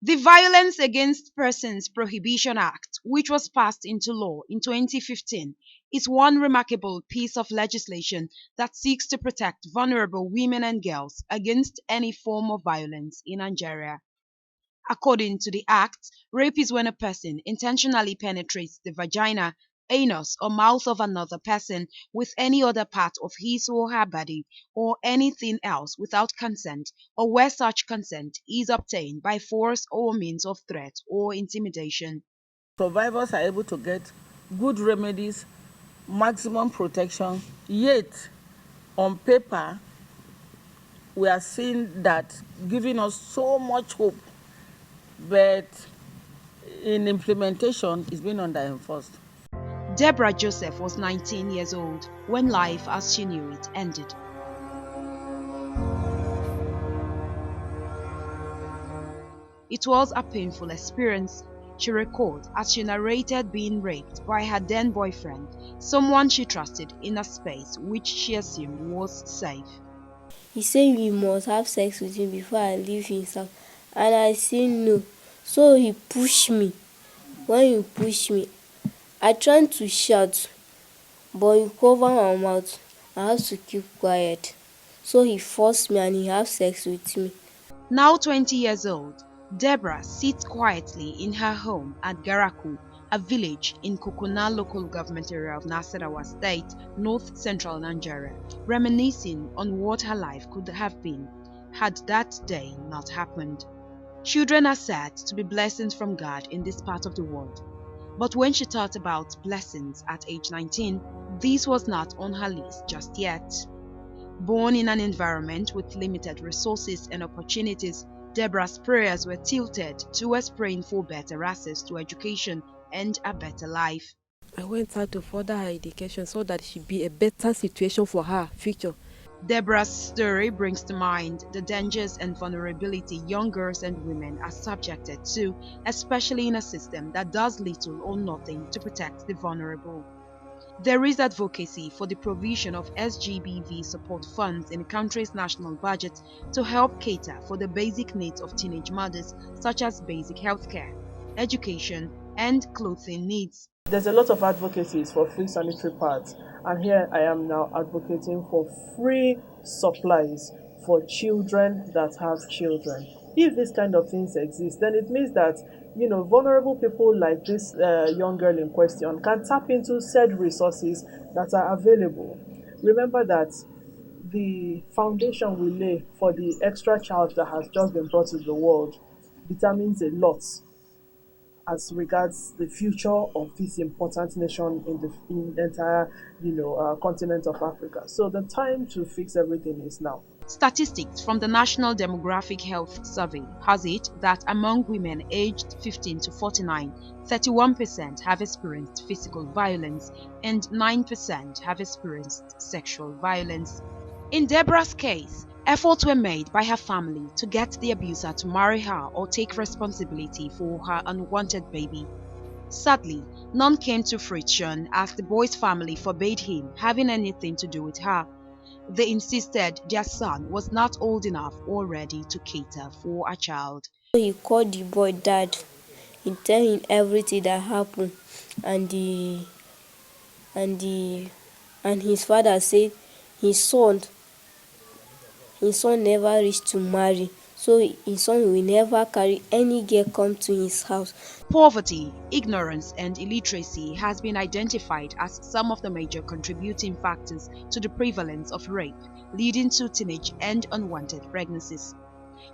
The Violence Against Persons Prohibition Act, which was passed into law in 2015, is one remarkable piece of legislation that seeks to protect vulnerable women and girls against any form of violence in Nigeria. According to the Act, rape is when a person intentionally penetrates the vagina, anus, or mouth of another person with any other part of his or her body or anything else without consent, or where such consent is obtained by force or means of threat or intimidation. Survivors are able to get good remedies, maximum protection, yet on paper we are seeing that giving us so much hope, but in implementation it's been under-enforced. Deborah Joseph was 19 years old when life as she knew it ended. It was a painful experience, she recalled as she narrated being raped by her then boyfriend, someone she trusted in a space which she assumed was safe. He said we must have sex with him before I leave his house, and I said no. So he pushed me. When he pushed me, I tried to shout, but he covered my mouth. I had to keep quiet. So he forced me and he had sex with me. Now 20 years old, Deborah sits quietly in her home at Garaku, a village in Kokona local government area of Nasarawa State, north-central Nigeria, reminiscing on what her life could have been had that day not happened. Children are said to be blessings from God in this part of the world. But when she thought about blessings at age 19, this was not on her list just yet. Born in an environment with limited resources and opportunities, Deborah's prayers were tilted towards praying for better access to education and a better life. I went out to further her education so that she be a better situation for her future. Deborah's story brings to mind the dangers and vulnerability young girls and women are subjected to, especially in a system that does little or nothing to protect the vulnerable. There is advocacy for the provision of SGBV support funds in the country's national budget to help cater for the basic needs of teenage mothers, such as basic healthcare, education, and clothing needs. There's a lot of advocacies for free sanitary pads, and here I am now advocating for free supplies for children that have children. If this kind of things exist, then it means that vulnerable people like this young girl in question can tap into said resources that are available. Remember that the foundation we lay for the extra child that has just been brought to the world determines a lot as regards the future of this important nation in the entire continent of Africa. So the time to fix everything is now. Statistics from the National Demographic Health Survey has it that among women aged 15 to 49, 31% have experienced physical violence and 9% have experienced sexual violence. In Deborah's case, efforts were made by her family to get the abuser to marry her or take responsibility for her unwanted baby. Sadly, none came to fruition as the boy's family forbade him having anything to do with her. They insisted their son was not old enough or ready to cater for a child. So he called the boy dad. He tell him everything that happened, and and his father said his son his son never reached to marry, so his son will never carry any girl come to his house. Poverty, ignorance, and illiteracy has been identified as some of the major contributing factors to the prevalence of rape, leading to teenage and unwanted pregnancies.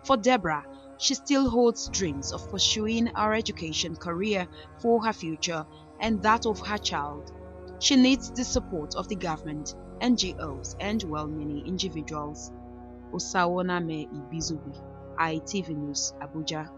For Deborah, she still holds dreams of pursuing her education career for her future and that of her child. She needs the support of the government, NGOs, and well-meaning individuals. Osawona Me Ibizubi, ITV News, Abuja.